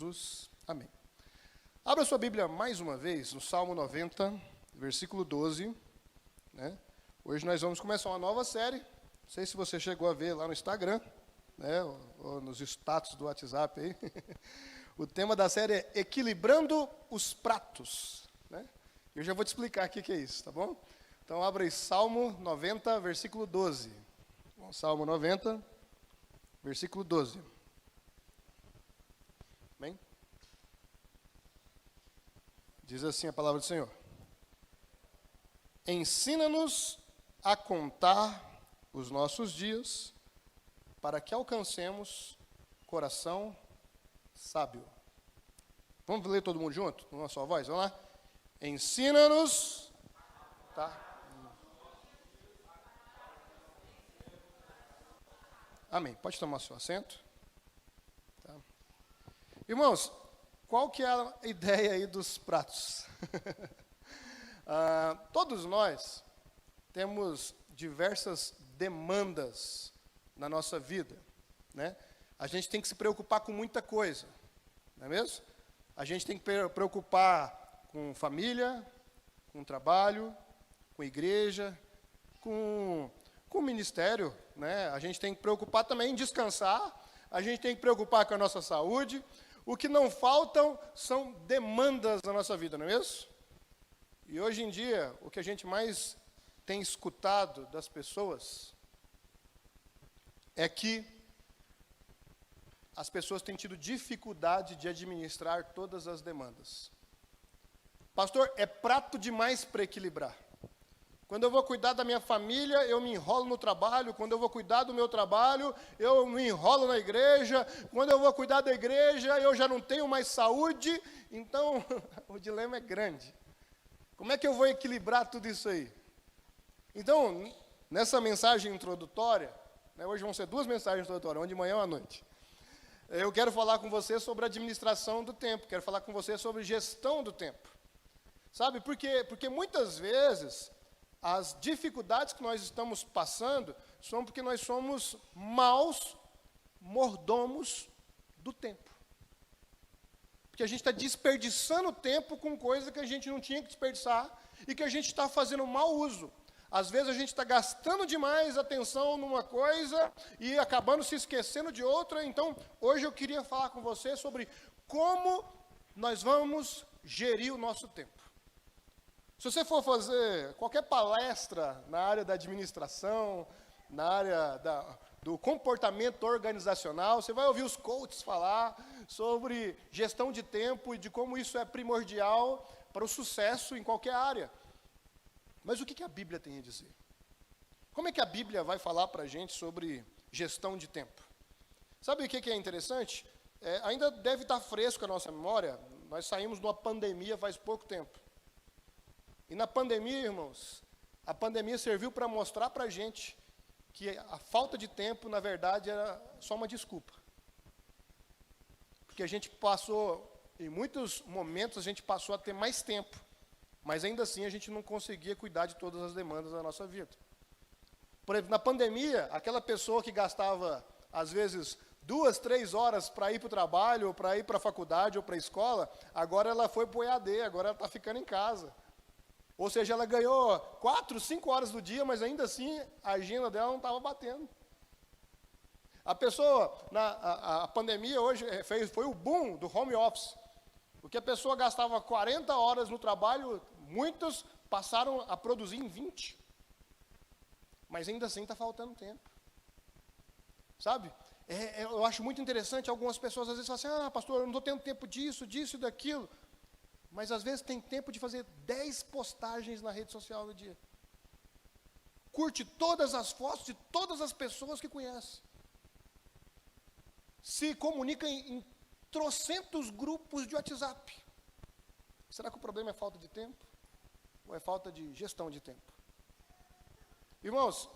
Jesus. Amém. Abra sua Bíblia mais uma vez no Salmo 90, versículo 12. Né? Hoje nós vamos começar uma nova série. Não sei se você chegou a ver lá no Instagram, né? ou nos status do WhatsApp aí. O tema da série é Equilibrando os Pratos. Né? Eu já vou te explicar o que é isso, tá bom? Então abra aí Salmo 90, versículo 12. Bom, Salmo 90, versículo 12. Amém? Diz assim a palavra do Senhor. Ensina-nos a contar os nossos dias, para que alcancemos coração sábio. Vamos ler todo mundo junto, numa só voz? Vamos lá? Ensina-nos, tá? Amém. Pode tomar seu assento. Tá. Irmãos, qual que é a ideia aí dos pratos? Todos nós temos diversas demandas na nossa vida, né? A gente tem que se preocupar com muita coisa, não é mesmo? A gente tem que preocupar com família, com trabalho, com igreja, com ministério, né? A gente tem que preocupar também em descansar, a gente tem que preocupar com a nossa saúde. O que não faltam são demandas na nossa vida, não é mesmo? E hoje em dia, o que a gente mais tem escutado das pessoas é que as pessoas têm tido dificuldade de administrar todas as demandas. Pastor, é prato demais para equilibrar. Quando eu vou cuidar da minha família, eu me enrolo no trabalho. Quando eu vou cuidar do meu trabalho, eu me enrolo na igreja. Quando eu vou cuidar da igreja, eu já não tenho mais saúde. Então, o dilema é grande. Como é que eu vou equilibrar tudo isso aí? Então, nessa mensagem introdutória, né, hoje vão ser 2 mensagens introdutórias, uma de manhã e uma à noite. Eu quero falar com você sobre administração do tempo. Quero falar com você sobre gestão do tempo. Sabe por quê? Porque muitas vezes as dificuldades que nós estamos passando são porque nós somos maus mordomos do tempo. Porque a gente está desperdiçando tempo com coisa que a gente não tinha que desperdiçar e que a gente está fazendo mau uso. Às vezes a gente está gastando demais atenção numa coisa e acabando se esquecendo de outra. Então, hoje eu queria falar com você sobre como nós vamos gerir o nosso tempo. Se você for fazer qualquer palestra na área da administração, na área do comportamento organizacional, você vai ouvir os coaches falar sobre gestão de tempo e de como isso é primordial para o sucesso em qualquer área. Mas o que a Bíblia tem a dizer? Como é que a Bíblia vai falar para a gente sobre gestão de tempo? Sabe o que é interessante? Ainda deve estar fresco a nossa memória. Nós saímos de uma pandemia faz pouco tempo. E na pandemia, irmãos, a pandemia serviu para mostrar para a gente que a falta de tempo, na verdade, era só uma desculpa. Porque a gente passou, em muitos momentos, a gente passou a ter mais tempo, mas ainda assim a gente não conseguia cuidar de todas as demandas da nossa vida. Por exemplo, na pandemia, aquela pessoa que gastava, às vezes, 2, 3 horas para ir para o trabalho, ou para ir para a faculdade, ou para a escola, agora ela foi para o EAD, agora ela está ficando em casa. Ou seja, ela ganhou 4, 5 horas do dia, mas ainda assim a agenda dela não estava batendo. A pessoa, a pandemia hoje foi o boom do home office. Porque a pessoa gastava 40 horas no trabalho, muitos passaram a produzir em 20. Mas ainda assim está faltando tempo. Sabe? Eu acho muito interessante, algumas pessoas às vezes falam assim, pastor, eu não estou tendo tempo disso e daquilo. Mas às vezes tem tempo de fazer 10 postagens na rede social no dia. Curte todas as fotos de todas as pessoas que conhece. Se comunica em trocentos grupos de WhatsApp. Será que o problema é falta de tempo? Ou é falta de gestão de tempo? Irmãos,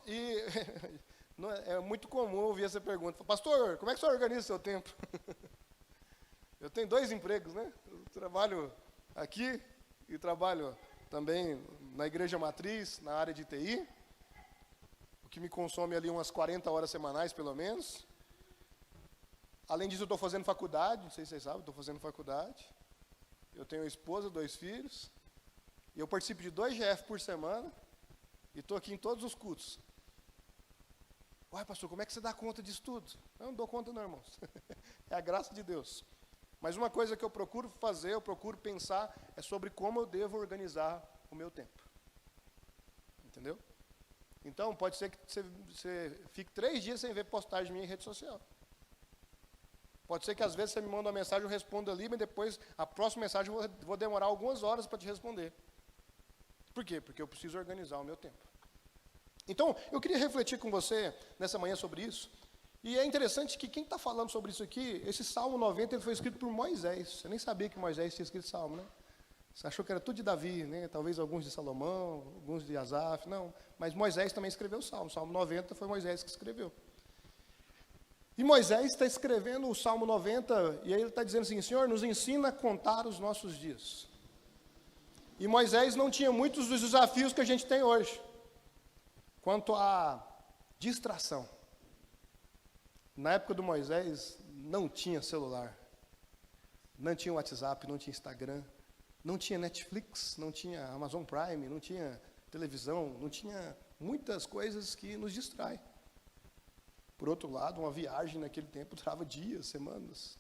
é muito comum ouvir essa pergunta. Pastor, como é que você organiza o seu tempo? Eu tenho 2 empregos, né? Eu trabalho aqui e trabalho também na igreja matriz, na área de TI, o que me consome ali umas 40 horas semanais, pelo menos. Além disso, eu estou fazendo faculdade, não sei se vocês sabem, estou fazendo faculdade. Eu tenho uma esposa, 2 filhos. E eu participo de 2 GF por semana. E estou aqui em todos os cultos. Uai, pastor, como é que você dá conta disso tudo? Eu não dou conta não, irmãos. É a graça de Deus. Mas uma coisa que eu procuro fazer, eu procuro pensar, é sobre como eu devo organizar o meu tempo. Entendeu? Então, pode ser que você fique 3 dias sem ver postagem minha em rede social. Pode ser que às vezes você me manda uma mensagem, eu respondo ali, mas depois, a próxima mensagem, eu vou demorar algumas horas para te responder. Por quê? Porque eu preciso organizar o meu tempo. Então, eu queria refletir com você nessa manhã sobre isso. E é interessante que quem está falando sobre isso aqui, esse Salmo 90, ele foi escrito por Moisés. Você nem sabia que Moisés tinha escrito Salmo, né? Você achou que era tudo de Davi, né? Talvez alguns de Salomão, alguns de Asaf, não. Mas Moisés também escreveu o Salmo. O Salmo 90 foi Moisés que escreveu. E Moisés está escrevendo o Salmo 90, e aí ele está dizendo assim, Senhor, nos ensina a contar os nossos dias. E Moisés não tinha muitos dos desafios que a gente tem hoje, quanto à distração. Na época do Moisés, não tinha celular, não tinha WhatsApp, não tinha Instagram, não tinha Netflix, não tinha Amazon Prime, não tinha televisão, não tinha muitas coisas que nos distraem. Por outro lado, uma viagem naquele tempo durava dias, semanas.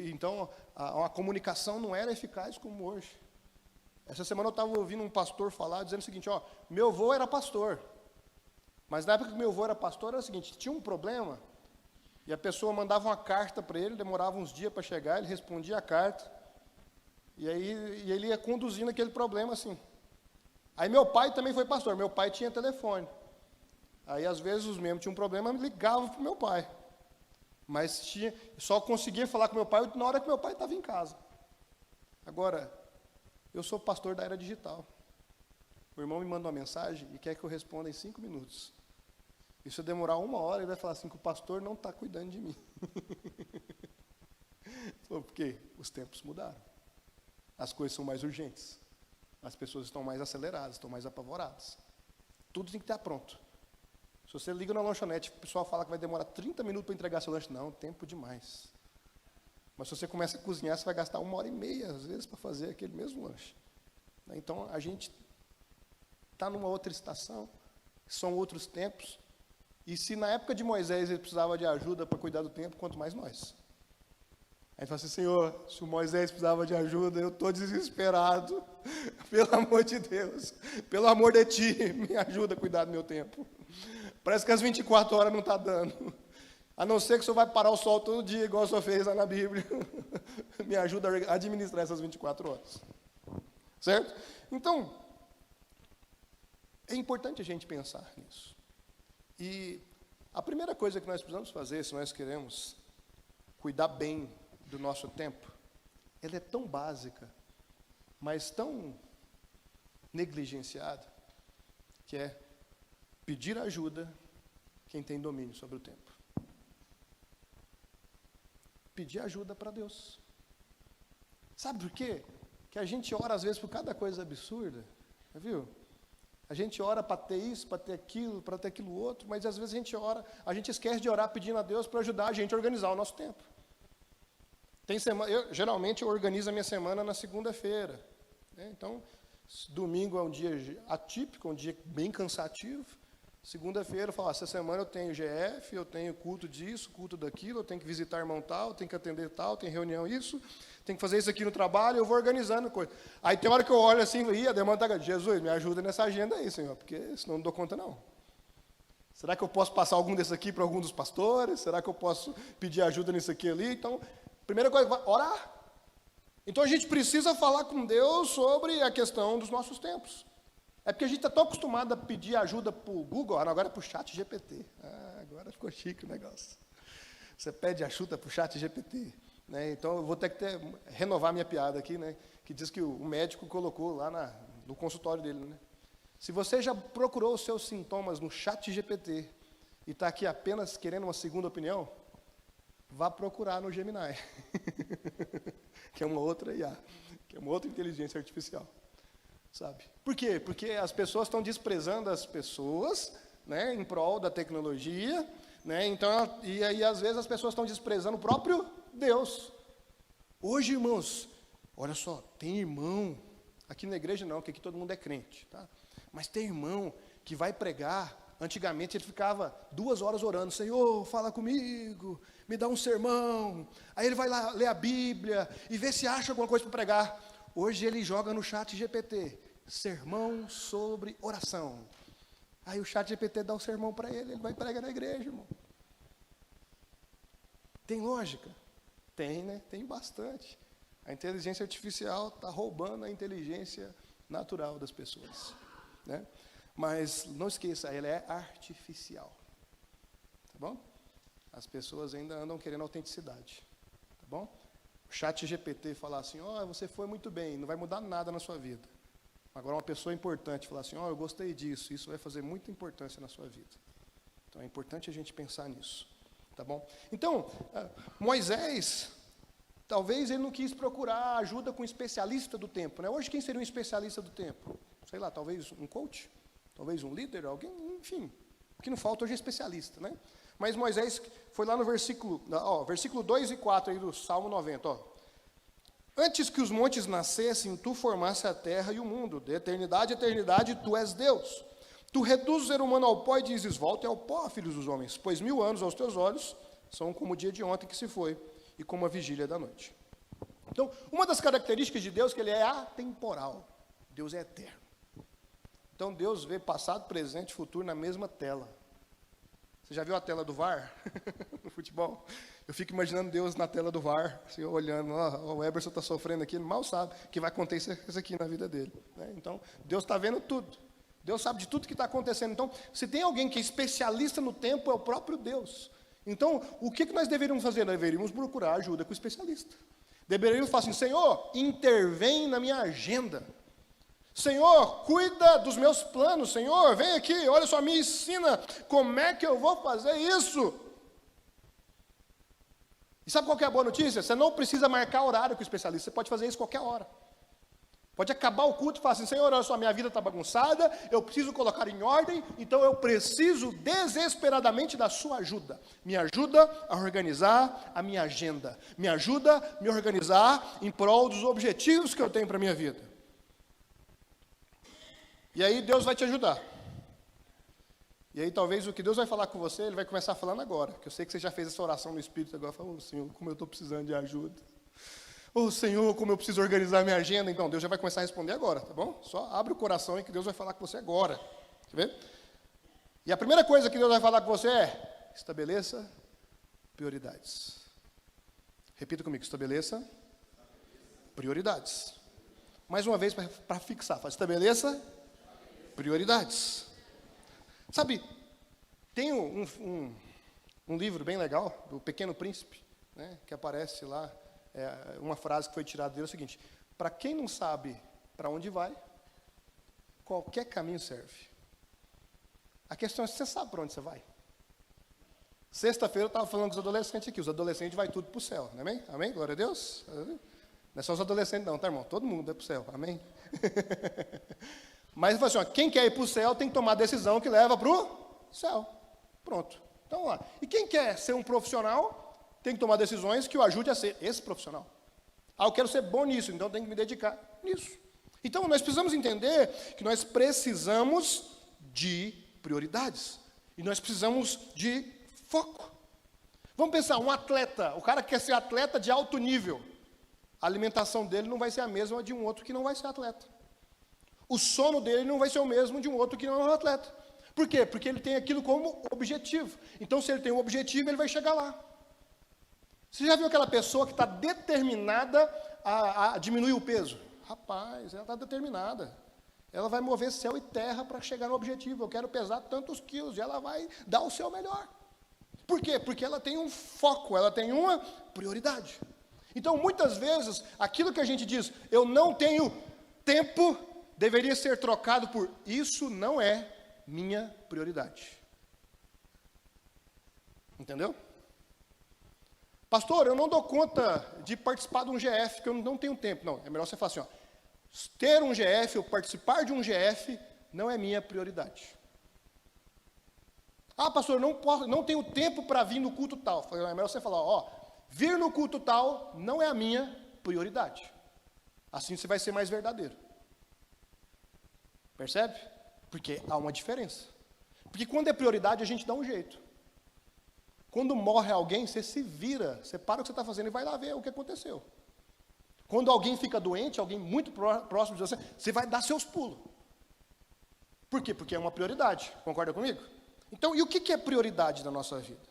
Então, a comunicação não era eficaz como hoje. Essa semana eu estava ouvindo um pastor falar, dizendo o seguinte, ó, meu avô era pastor. Mas na época que meu avô era pastor, era o seguinte, tinha um problema, e a pessoa mandava uma carta para ele, demorava uns dias para chegar, ele respondia a carta, e ele ia conduzindo aquele problema assim. Aí meu pai também foi pastor, meu pai tinha telefone. Aí às vezes os membros tinham um problema, ligavam para o meu pai. Mas só conseguia falar com meu pai na hora que meu pai estava em casa. Agora, eu sou pastor da era digital. O irmão me manda uma mensagem e quer que eu responda em 5 minutos. E se eu demorar 1 hora, ele vai falar assim, que o pastor não está cuidando de mim. Por quê? Os tempos mudaram. As coisas são mais urgentes. As pessoas estão mais aceleradas, estão mais apavoradas. Tudo tem que estar pronto. Se você liga na lanchonete, o pessoal fala que vai demorar 30 minutos para entregar seu lanche. Não, tempo demais. Mas se você começa a cozinhar, você vai gastar 1h30, às vezes, para fazer aquele mesmo lanche. Então, a gente está numa outra estação, são outros tempos. E se na época de Moisés ele precisava de ajuda para cuidar do tempo, quanto mais nós. Aí fala assim, Senhor, se o Moisés precisava de ajuda, eu estou desesperado. Pelo amor de Deus, pelo amor de Ti, me ajuda a cuidar do meu tempo. Parece que as 24 horas não está dando. A não ser que o Senhor vai parar o sol todo dia, igual o Senhor fez lá na Bíblia. Me ajuda a administrar essas 24 horas. Certo? Então, é importante a gente pensar nisso. E a primeira coisa que nós precisamos fazer, se nós queremos cuidar bem do nosso tempo, ela é tão básica, mas tão negligenciada, que é pedir ajuda quem tem domínio sobre o tempo. Pedir ajuda para Deus. Sabe por quê? Que a gente ora às vezes por cada coisa absurda, viu? A gente ora para ter isso, para ter aquilo outro, mas às vezes a gente esquece de orar pedindo a Deus para ajudar a gente a organizar o nosso tempo. Geralmente eu organizo a minha semana na segunda-feira, né? Então, domingo é um dia atípico, um dia bem cansativo. Segunda-feira eu falo, essa semana eu tenho GF, eu tenho culto disso, culto daquilo, eu tenho que visitar irmão tal, eu tenho que atender tal, tem reunião isso, tenho que fazer isso aqui no trabalho, eu vou organizando coisa. Aí tem hora que eu olho assim, a demanda está grande. Jesus, me ajuda nessa agenda aí, Senhor, porque senão não dou conta não. Será que eu posso passar algum desses aqui para algum dos pastores? Será que eu posso pedir ajuda nisso aqui ali? Então, primeira coisa, orar. Então a gente precisa falar com Deus sobre a questão dos nossos tempos. É porque a gente está tão acostumado a pedir ajuda para o Google, agora é para o chat GPT. Agora ficou chique o negócio. Você pede ajuda para o chat GPT. Né? Então eu vou ter que renovar minha piada aqui, né? Que diz que o médico colocou lá no consultório dele. Né? Se você já procurou os seus sintomas no chat GPT e está aqui apenas querendo uma segunda opinião, vá procurar no Gemini, que é uma outra IA, que é uma outra inteligência artificial. Sabe? Por quê? Porque as pessoas estão desprezando as pessoas, né, em prol da tecnologia, né? Então, e aí às vezes as pessoas estão desprezando o próprio Deus. Hoje, irmãos, olha só, tem irmão, aqui na igreja não, porque aqui todo mundo é crente, tá? Mas tem irmão que vai pregar. Antigamente ele ficava 2 horas orando, Senhor, fala comigo, me dá um sermão. Aí ele vai lá ler a Bíblia e ver se acha alguma coisa para pregar. Hoje ele joga no chat GPT, sermão sobre oração. Aí o chat GPT dá o sermão para ele vai pregar na igreja, irmão. Tem lógica? Tem, né? Tem bastante. A inteligência artificial está roubando a inteligência natural das pessoas, né? Mas não esqueça, ela é artificial, tá bom? As pessoas ainda andam querendo autenticidade, tá bom? O chat GPT falar assim, você foi muito bem, não vai mudar nada na sua vida. Agora uma pessoa importante falar assim, eu gostei disso, isso vai fazer muita importância na sua vida. Então é importante a gente pensar nisso, tá bom? Então, Moisés, talvez ele não quis procurar ajuda com um especialista do tempo, né? Hoje quem seria um especialista do tempo? Sei lá, talvez um coach? Talvez um líder, alguém, enfim. O que não falta hoje é especialista, né? Mas Moisés foi lá no versículo 2 e 4 aí do Salmo 90, Antes que os montes nascessem, tu formaste a terra e o mundo, de eternidade a eternidade, tu és Deus. Tu reduzes o ser humano ao pó e dizes, volta ao pó, filhos dos homens, pois 1000 anos aos teus olhos são como o dia de ontem que se foi, e como a vigília da noite. Então, uma das características de Deus é que ele é atemporal. Deus é eterno. Então, Deus vê passado, presente e futuro na mesma tela. Você já viu a tela do VAR no futebol? Eu fico imaginando Deus na tela do VAR, assim, olhando, o Eberson está sofrendo aqui, ele mal sabe que vai acontecer isso aqui na vida dele, né? Então, Deus está vendo tudo. Deus sabe de tudo que está acontecendo. Então, se tem alguém que é especialista no tempo, é o próprio Deus. Então, o que nós deveríamos fazer? Nós deveríamos procurar ajuda com o especialista. Deveríamos falar assim, Senhor, intervém na minha agenda. Senhor, cuida dos meus planos. Senhor, vem aqui, olha só, me ensina como é que eu vou fazer isso. E sabe qual que é a boa notícia? Você não precisa marcar horário com o especialista, você pode fazer isso qualquer hora. Pode acabar o culto e falar assim, Senhor, olha só, minha vida está bagunçada, eu preciso colocar em ordem, então eu preciso desesperadamente da sua ajuda. Me ajuda a organizar a minha agenda. Me ajuda a me organizar em prol dos objetivos que eu tenho para a minha vida. E aí Deus vai te ajudar. E aí talvez o que Deus vai falar com você, Ele vai começar falando agora. Que eu sei que você já fez essa oração no Espírito agora. Fala, Senhor, como eu estou precisando de ajuda. Senhor, como eu preciso organizar minha agenda. Então, Deus já vai começar a responder agora, tá bom? Só abre o coração e que Deus vai falar com você agora. Quer ver? E a primeira coisa que Deus vai falar com você é, estabeleça prioridades. Repita comigo, estabeleça prioridades. Mais uma vez para fixar, fala, estabeleça prioridades. Sabe, tem um livro bem legal, do Pequeno Príncipe, né, que aparece lá, uma frase que foi tirada dele é o seguinte, para quem não sabe para onde vai, qualquer caminho serve. A questão é se você sabe para onde você vai. Sexta-feira eu estava falando com os adolescentes aqui, os adolescentes vai tudo para o céu, não é amém? Amém? Glória a Deus. Não é só os adolescentes não, tá irmão? Todo mundo vai para o céu, amém? Mas assim, quem quer ir para o céu tem que tomar a decisão que leva para o céu. Pronto. Então vamos lá. E quem quer ser um profissional tem que tomar decisões que o ajude a ser esse profissional. Eu quero ser bom nisso, então eu tenho que me dedicar nisso. Então nós precisamos entender que nós precisamos de prioridades. E nós precisamos de foco. Vamos pensar, um atleta, o cara que quer ser atleta de alto nível, a alimentação dele não vai ser a mesma de um outro que não vai ser atleta. O sono dele não vai ser o mesmo de um outro que não é um atleta. Por quê? Porque ele tem aquilo como objetivo. Então, se ele tem um objetivo, ele vai chegar lá. Você já viu aquela pessoa que está determinada a diminuir o peso? Rapaz, ela está determinada. Ela vai mover céu e terra para chegar no objetivo. Eu quero pesar tantos quilos. E ela vai dar o seu melhor. Por quê? Porque ela tem um foco, ela tem uma prioridade. Então, muitas vezes, aquilo que a gente diz, eu não tenho tempo, deveria ser trocado por, isso não é minha prioridade. Entendeu? Pastor, eu não dou conta de participar de um GF, porque eu não tenho tempo. Não, é melhor você falar assim, ter um GF ou participar de um GF não é minha prioridade. Ah, pastor, não posso, não tenho tempo para vir no culto tal. É melhor você falar, ó, vir no culto tal não é a minha prioridade. Assim você vai ser mais verdadeiro. Percebe? Porque há uma diferença. Porque quando é prioridade, a gente dá um jeito. Quando morre alguém, você se vira, você para o que você está fazendo e vai lá ver o que aconteceu. Quando alguém fica doente, alguém muito próximo de você, você vai dar seus pulos. Por quê? Porque é uma prioridade. Concorda comigo? Então, e o que é prioridade na nossa vida?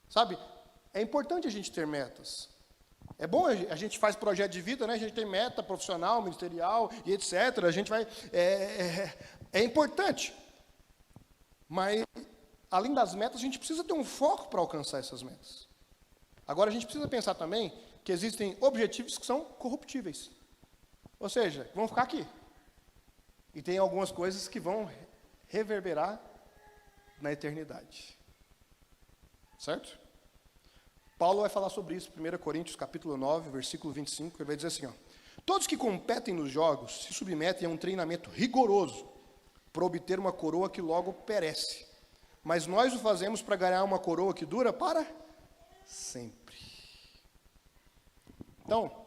Sabe, é importante a gente ter metas. É bom, a gente faz projeto de vida, né? A gente tem meta profissional, ministerial e etc. A gente vai... É importante. Mas, além das metas, a gente precisa ter um foco para alcançar essas metas. Agora, a gente precisa pensar também que existem objetivos que são corruptíveis. Ou seja, vão ficar aqui. E tem algumas coisas que vão reverberar na eternidade. Certo? Paulo vai falar sobre isso, 1 Coríntios capítulo 9, versículo 25, ele vai dizer assim, ó, todos que competem nos jogos se submetem a um treinamento rigoroso para obter uma coroa que logo perece. Mas nós o fazemos para ganhar uma coroa que dura para sempre. Então,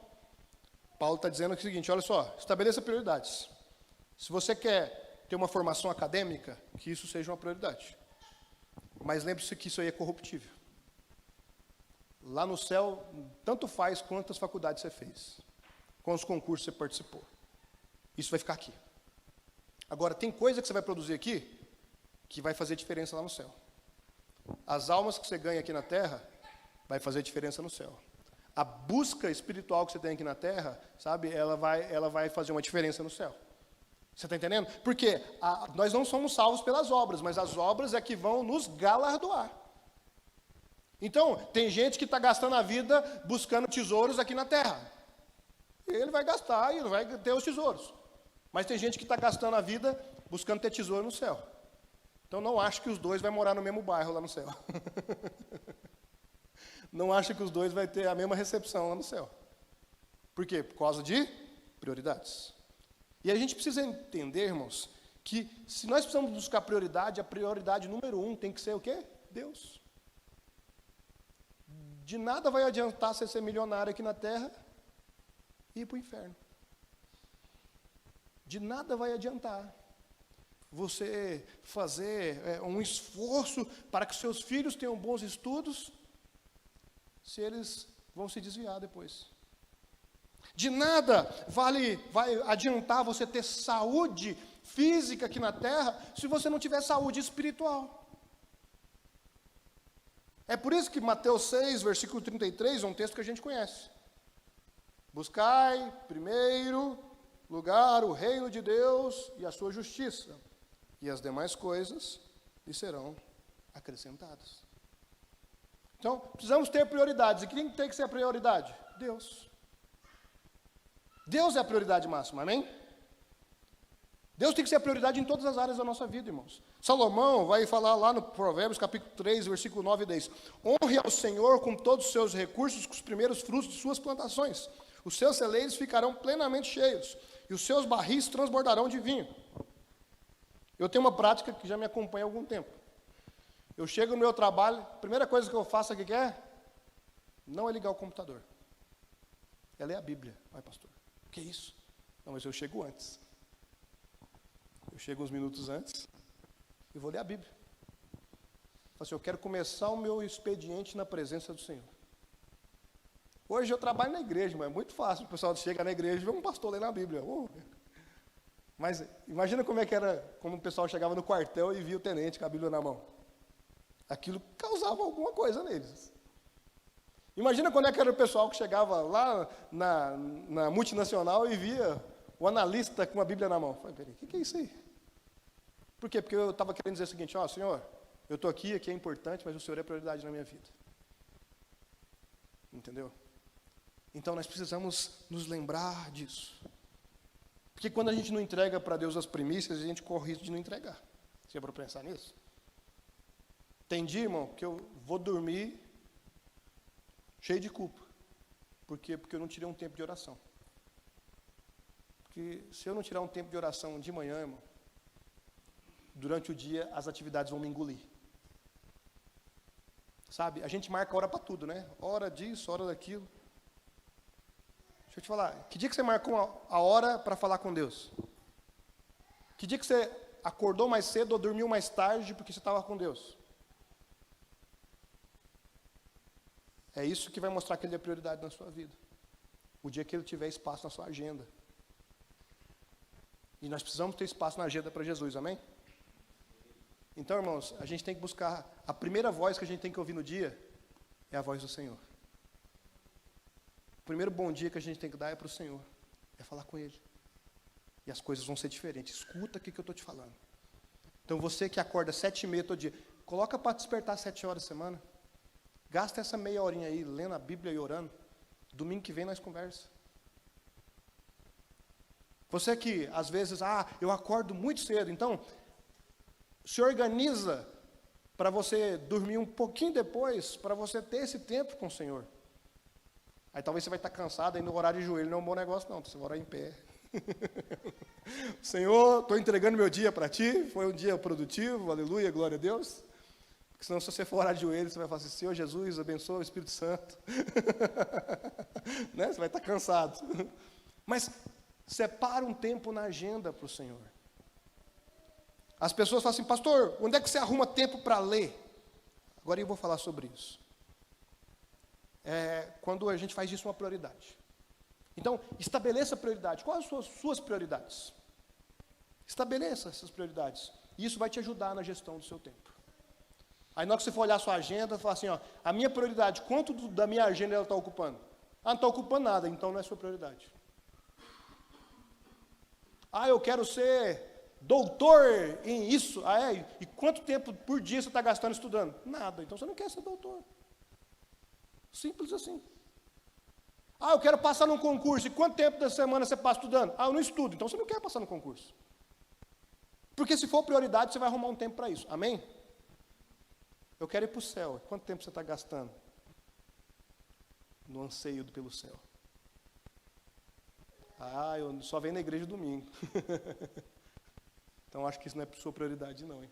Paulo está dizendo o seguinte, olha só, estabeleça prioridades. Se você quer ter uma formação acadêmica, que isso seja uma prioridade. Mas lembre-se que isso aí é corruptível. Lá no céu, tanto faz quantas faculdades você fez, quantos concursos você participou. Isso vai ficar aqui. Agora, tem coisa que você vai produzir aqui, que vai fazer diferença lá no céu. As almas que você ganha aqui na terra, vai fazer diferença no céu. A busca espiritual que você tem aqui na terra, sabe, ela vai fazer uma diferença no céu. Você está entendendo? Porque nós não somos salvos pelas obras, mas as obras é que vão nos galardoar. Então, tem gente que está gastando a vida buscando tesouros aqui na terra. E ele vai gastar e ele vai ter os tesouros. Mas tem gente que está gastando a vida buscando ter tesouro no céu. Então, não acho que os dois vão morar no mesmo bairro lá no céu. Não acho que os dois vão ter a mesma recepção lá no céu. Por quê? Por causa de prioridades. E a gente precisa entender, irmãos, que se nós precisamos buscar prioridade, a prioridade número 1 tem que ser o quê? Deus. De nada vai adiantar você ser milionário aqui na terra e ir para o inferno. De nada vai adiantar você fazer um esforço para que seus filhos tenham bons estudos, se eles vão se desviar depois. De nada vai adiantar você ter saúde física aqui na terra, se você não tiver saúde espiritual. É por isso que Mateus 6, versículo 33, é um texto que a gente conhece. Buscai primeiro lugar o reino de Deus e a sua justiça, e as demais coisas lhe serão acrescentadas. Então, precisamos ter prioridades. E quem tem que ser a prioridade? Deus. Deus é a prioridade máxima, amém? Deus tem que ser a prioridade em todas as áreas da nossa vida, irmãos. Salomão vai falar lá no Provérbios, capítulo 3, versículo 9 e 10. Honre ao Senhor com todos os seus recursos, com os primeiros frutos de suas plantações. Os seus celeiros ficarão plenamente cheios, e os seus barris transbordarão de vinho. Eu tenho uma prática que já me acompanha há algum tempo. Eu chego no meu trabalho, a primeira coisa que eu faço aqui não é ligar o computador. É ler a Bíblia. Ai, pastor, o que é isso? Não, mas eu chego antes. Eu chego uns minutos antes e vou ler a Bíblia. Falo assim, eu quero começar o meu expediente na presença do Senhor. Hoje eu trabalho na igreja, mas é muito fácil. O pessoal chega na igreja e vê um pastor lendo a Bíblia. Mas imagina como é que era, como o pessoal chegava no quartel e via o tenente com a Bíblia na mão. Aquilo causava alguma coisa neles. Imagina quando é que era o pessoal que chegava lá na multinacional e via o analista com a Bíblia na mão. Falei, peraí, o que é isso aí? Por quê? Porque eu estava querendo dizer o seguinte, ó, Senhor, eu estou aqui é importante, mas o Senhor é prioridade na minha vida. Entendeu? Então nós precisamos nos lembrar disso. Porque quando a gente não entrega para Deus as primícias, a gente corre risco de não entregar. Você é para pensar nisso? Tem dia, irmão, que eu vou dormir cheio de culpa. Por quê? Porque eu não tirei um tempo de oração. Porque se eu não tirar um tempo de oração de manhã, irmão, durante o dia as atividades vão me engolir. Sabe? A gente marca hora para tudo, né? Hora disso, hora daquilo. Deixa eu te falar, que dia que você marcou a hora para falar com Deus? Que dia que você acordou mais cedo ou dormiu mais tarde porque você estava com Deus? É isso que vai mostrar que Ele é prioridade na sua vida. O dia que Ele tiver espaço na sua agenda. E nós precisamos ter espaço na agenda para Jesus, amém? Então, irmãos, a gente tem que buscar, a primeira voz que a gente tem que ouvir no dia é a voz do Senhor. O primeiro bom dia que a gente tem que dar é para o Senhor, é falar com Ele. E as coisas vão ser diferentes. Escuta o que eu estou te falando. Então, você que acorda 7h30 todo dia, coloca para despertar 7 horas da semana. Gasta essa meia horinha aí, lendo a Bíblia e orando. Domingo que vem nós conversa. Você que, às vezes, eu acordo muito cedo, então, se organiza para você dormir um pouquinho depois, para você ter esse tempo com o Senhor. Aí talvez você vai estar cansado, aí no horário de joelho não é um bom negócio não, você vai orar em pé. Senhor, estou entregando meu dia para Ti, foi um dia produtivo, aleluia, glória a Deus. Porque senão se você for orar de joelho, você vai falar assim, Senhor Jesus, abençoa o Espírito Santo. Né? Você vai estar cansado. Mas separa um tempo na agenda para o Senhor. As pessoas falam assim, pastor, onde é que você arruma tempo para ler? Agora eu vou falar sobre isso. Quando a gente faz isso uma prioridade. Então, estabeleça a prioridade. Quais são as suas prioridades? Estabeleça essas prioridades. E isso vai te ajudar na gestão do seu tempo. Aí, na hora que você for olhar a sua agenda, fala assim, a minha prioridade, quanto da minha agenda ela está ocupando? Não está ocupando nada, então não é sua prioridade. Eu quero ser doutor em isso. E quanto tempo por dia você está gastando estudando? Nada, então você não quer ser doutor. Simples assim. Eu quero passar num concurso. E quanto tempo da semana você passa estudando? Eu não estudo. Então você não quer passar no concurso. Porque se for prioridade, você vai arrumar um tempo para isso. Amém? Eu quero ir para o céu. Quanto tempo você está gastando no anseio pelo céu? Eu só venho na igreja domingo. Então acho que isso não é sua prioridade não, hein?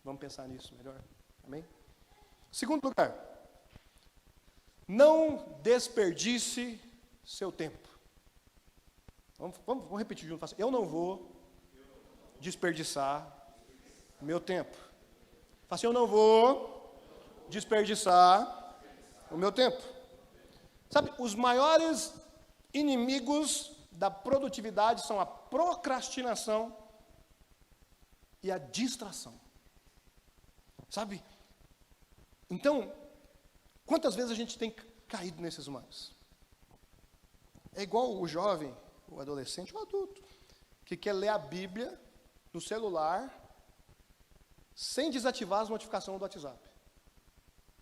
Vamos pensar nisso melhor. Amém? Segundo lugar. Não desperdice seu tempo. Vamos repetir junto. Eu não vou desperdiçar meu tempo. Eu não vou desperdiçar o meu tempo. Sabe, os maiores inimigos da produtividade são a procrastinação e a distração. Sabe? Então, quantas vezes a gente tem caído nesses males? É igual o jovem, o adolescente, o adulto, que quer ler a Bíblia no celular, sem desativar as notificações do WhatsApp.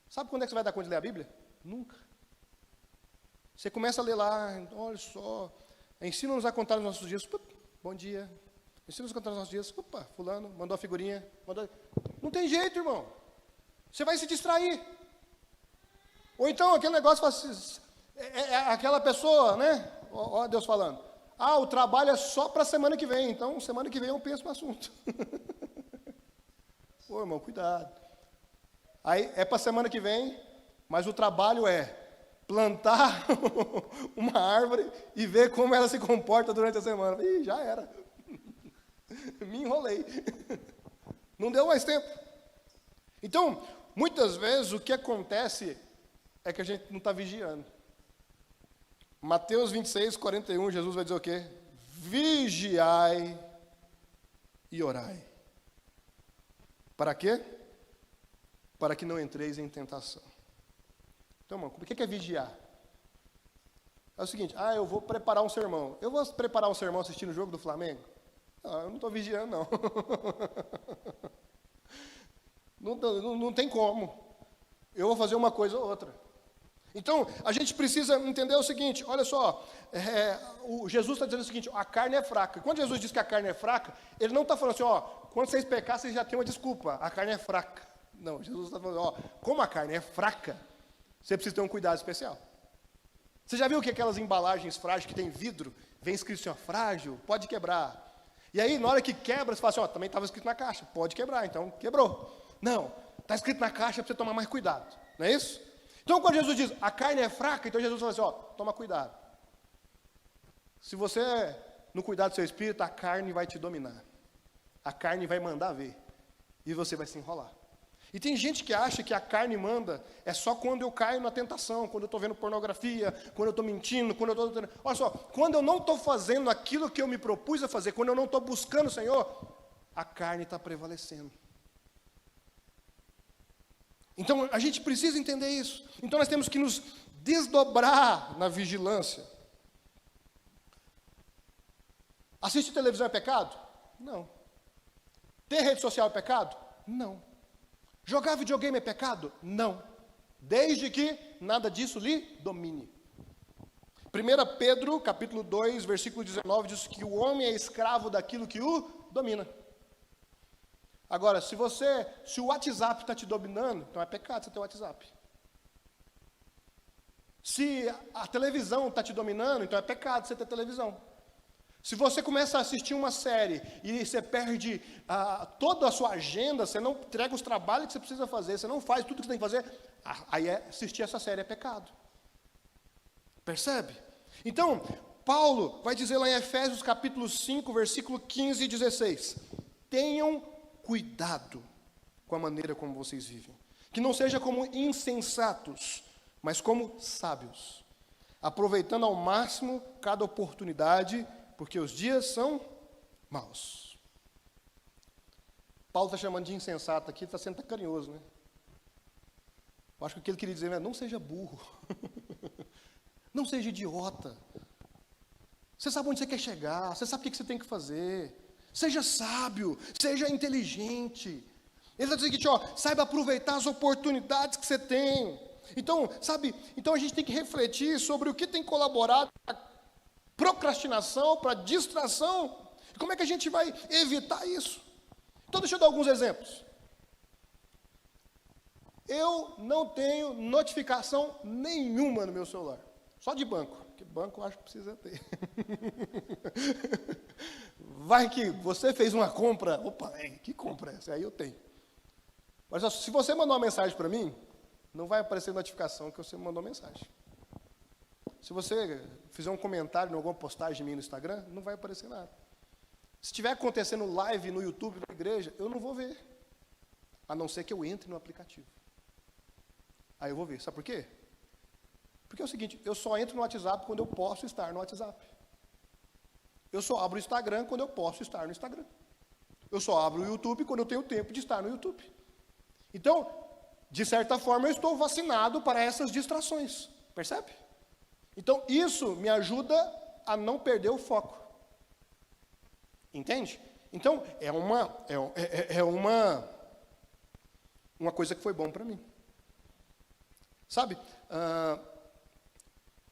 Sabe quando é que você vai dar conta de ler a Bíblia? Nunca. Você começa a ler lá, olha só, ensina-nos a contar os nossos dias, bom dia. Ensina-nos a contar os nossos dias, fulano, mandou a figurinha. Não tem jeito, irmão. Você vai se distrair. Ou então aquele negócio, aquela pessoa, né? Ó Deus falando. O trabalho é só para a semana que vem, então semana que vem eu penso no assunto. Pô, irmão, cuidado. Aí é para a semana que vem, mas o trabalho é plantar uma árvore e ver como ela se comporta durante a semana. Já era. Me enrolei. Não deu mais tempo. Então, muitas vezes o que acontece é que a gente não está vigiando. Mateus 26, 41, Jesus vai dizer o quê? Vigiai e orai. Para quê? Para que não entreis em tentação. Então, irmão, o que é vigiar? É o seguinte, eu vou preparar um sermão. Eu vou preparar um sermão assistindo o jogo do Flamengo? Eu não estou vigiando, não. Não tem como. Eu vou fazer uma coisa ou outra. Então, a gente precisa entender o seguinte, olha só, Jesus está dizendo o seguinte, a carne é fraca. Quando Jesus diz que a carne é fraca, ele não está falando assim, quando vocês pecar, vocês já têm uma desculpa, a carne é fraca. Não, Jesus está falando, como a carne é fraca, você precisa ter um cuidado especial. Você já viu que aquelas embalagens frágeis que tem vidro, vem escrito assim, frágil, pode quebrar. E aí, na hora que quebra, você fala assim, também estava escrito na caixa, pode quebrar, então quebrou. Não, está escrito na caixa para você tomar mais cuidado. Não é isso? Então, quando Jesus diz, a carne é fraca, então Jesus fala assim, ó, toma cuidado. Se você não cuidar do seu espírito, a carne vai te dominar. A carne vai mandar ver. E você vai se enrolar. E tem gente que acha que a carne manda é só quando eu caio na tentação, quando eu estou vendo pornografia, quando eu estou mentindo, quando eu estou... Olha só, quando eu não estou fazendo aquilo que eu me propus a fazer, quando eu não estou buscando o Senhor, a carne está prevalecendo. Então, a gente precisa entender isso. Então, nós temos que nos desdobrar na vigilância. Assistir televisão é pecado? Não. Ter rede social é pecado? Não. Jogar videogame é pecado? Não. Desde que nada disso lhe domine. 1 Pedro, capítulo 2, versículo 19, diz que o homem é escravo daquilo que o domina. Agora, se o WhatsApp está te dominando, então é pecado você ter o WhatsApp. Se a televisão está te dominando, então é pecado você ter televisão. Se você começa a assistir uma série e você perde toda a sua agenda, você não entrega os trabalhos que você precisa fazer, você não faz tudo que você tem que fazer, aí assistir essa série é pecado. Percebe? Então, Paulo vai dizer lá em Efésios capítulo 5, versículo 15 e 16, tenham cuidado com a maneira como vocês vivem, que não seja como insensatos, mas como sábios, aproveitando ao máximo cada oportunidade, porque os dias são maus. Paulo está chamando de insensato aqui, está sendo carinhoso, né? Eu acho que o que ele queria dizer é, não seja burro, não seja idiota, você sabe onde você quer chegar, você sabe o que você tem que fazer, seja sábio, seja inteligente. Ele está dizendo o seguinte, ó, saiba aproveitar as oportunidades que você tem. Então, sabe, então a gente tem que refletir sobre o que tem colaborado para procrastinação, para distração, e como é que a gente vai evitar isso? Então, deixa eu dar alguns exemplos. Eu não tenho notificação nenhuma no meu celular, só de banco, porque banco eu acho que precisa ter. Vai que você fez uma compra, opa, que compra é essa? Aí eu tenho. Mas se você mandar uma mensagem para mim, não vai aparecer notificação que você mandou mensagem. Se você fizer um comentário em alguma postagem de mim no Instagram, não vai aparecer nada. Se estiver acontecendo live no YouTube da igreja, eu não vou ver. A não ser que eu entre no aplicativo. Aí eu vou ver. Sabe por quê? Porque é o seguinte, eu só entro no WhatsApp quando eu posso estar no WhatsApp. Eu só abro o Instagram quando eu posso estar no Instagram. Eu só abro o YouTube quando eu tenho tempo de estar no YouTube. Então, de certa forma, eu estou vacinado para essas distrações. Percebe? Então, isso me ajuda a não perder o foco. Entende? Então, é uma coisa que foi bom para mim. Sabe?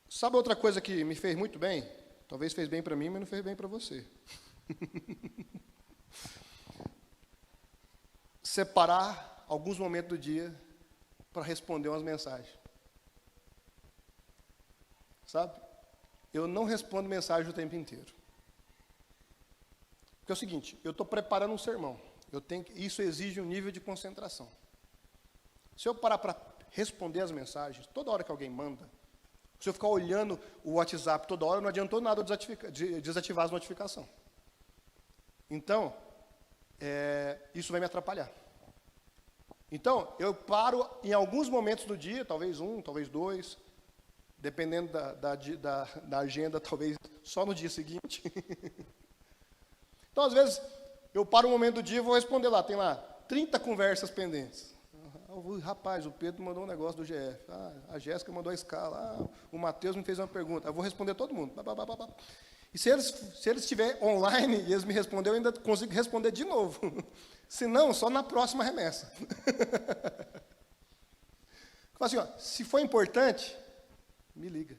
Sabe outra coisa que me fez muito bem? Talvez fez bem para mim, mas não fez bem para você. Separar alguns momentos do dia para responder umas mensagens. Sabe? Eu não respondo mensagem o tempo inteiro. Porque é o seguinte, eu estou preparando um sermão. Isso exige um nível de concentração. Se eu parar para responder as mensagens, toda hora que alguém manda, se eu ficar olhando o WhatsApp toda hora, não adiantou nada desativar as notificações. Então, isso vai me atrapalhar. Então, eu paro em alguns momentos do dia, talvez um, talvez dois, dependendo da agenda, talvez só no dia seguinte. Então, às vezes, eu paro um momento do dia e vou responder lá, tem lá 30 conversas pendentes. Rapaz, o Pedro mandou um negócio do GF, a Jéssica mandou a escala, o Matheus me fez uma pergunta, eu vou responder todo mundo. E se eles estiverem online e eles me responderem, eu ainda consigo responder de novo. Se não, só na próxima remessa. Fala assim, ó, se for importante, me liga.